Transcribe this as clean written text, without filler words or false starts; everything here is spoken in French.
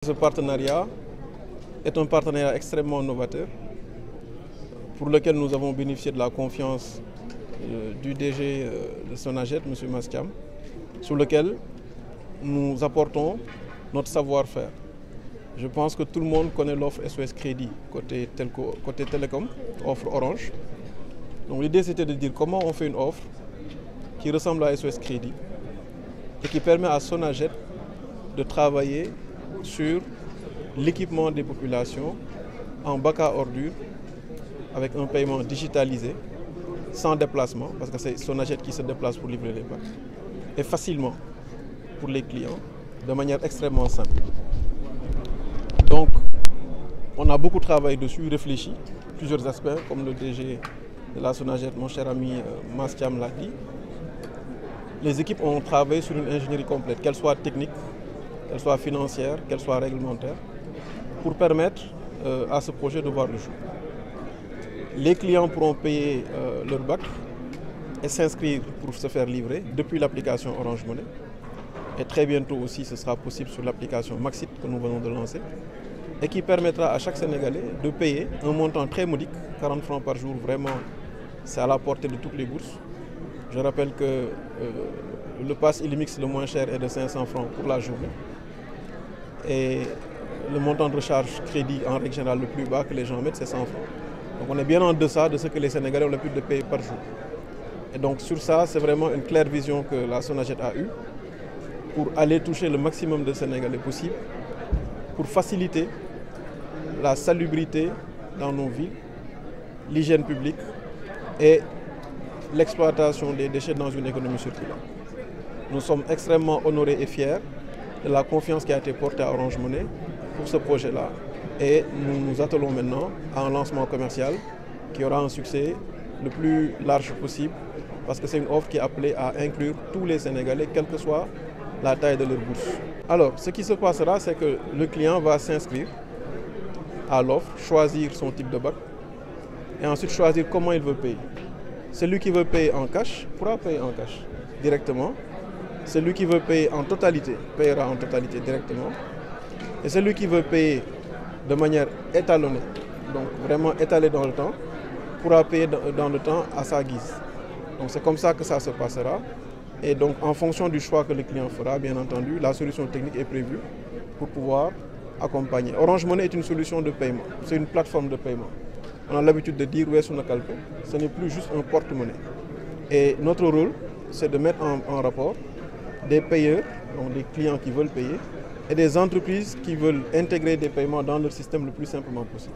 Ce partenariat est un partenariat extrêmement novateur pour lequel nous avons bénéficié de la confiance du DG de Sonaged, M. Mastiam, sur lequel nous apportons notre savoir-faire. Je pense que tout le monde connaît l'offre SOS Crédit côté télécom, offre Orange. Donc l'idée c'était de dire comment on fait une offre qui ressemble à SOS Crédit et qui permet à Sonaged de travailler sur l'équipement des populations en bac à ordures avec un paiement digitalisé, sans déplacement, parce que c'est Sonaged qui se déplace pour livrer les bacs, et facilement pour les clients, de manière extrêmement simple. Donc, on a beaucoup travaillé dessus, réfléchi, plusieurs aspects, comme le DG de la Sonaged, mon cher ami Mastiam l'a dit. Les équipes ont travaillé sur une ingénierie complète, qu'elle soit technique, qu'elle soit financière, qu'elle soit réglementaire, pour permettre à ce projet de voir le jour. Les clients pourront payer leur bac et s'inscrire pour se faire livrer depuis l'application Orange Money. Et très bientôt aussi, ce sera possible sur l'application Maxit que nous venons de lancer et qui permettra à chaque Sénégalais de payer un montant très modique, 40 francs par jour, vraiment, c'est à la portée de toutes les bourses. Je rappelle que le pass Illimix le moins cher est de 500 francs pour la journée. Et le montant de recharge crédit en règle générale le plus bas que les gens mettent, c'est 100 francs. Donc on est bien en deçà de ce que les Sénégalais ont l'habitude de payer par jour. Et donc sur ça, c'est vraiment une claire vision que la Sonaged a eue pour aller toucher le maximum de Sénégalais possible, pour faciliter la salubrité dans nos villes, l'hygiène publique et l'exploitation des déchets dans une économie circulaire. Nous sommes extrêmement honorés et fiers de la confiance qui a été portée à Orange Money pour ce projet-là. Et nous nous attelons maintenant à un lancement commercial qui aura un succès le plus large possible parce que c'est une offre qui est appelée à inclure tous les Sénégalais, quelle que soit la taille de leur bourse. Alors, ce qui se passera, c'est que le client va s'inscrire à l'offre, choisir son type de bac et ensuite choisir comment il veut payer. Celui qui veut payer en cash pourra payer en cash directement. Celui qui veut payer en totalité payera en totalité directement. Et celui qui veut payer de manière étalonnée, donc vraiment étalée dans le temps, pourra payer dans le temps à sa guise. Donc c'est comme ça que ça se passera. Et donc en fonction du choix que le client fera, bien entendu, la solution technique est prévue pour pouvoir accompagner. Orange Money est une solution de paiement, c'est une plateforme de paiement. On a l'habitude de dire Weesu na kalpe, ce n'est plus juste un porte-monnaie. Et notre rôle, c'est de mettre en rapport des payeurs, donc des clients qui veulent payer, et des entreprises qui veulent intégrer des paiements dans leur système le plus simplement possible.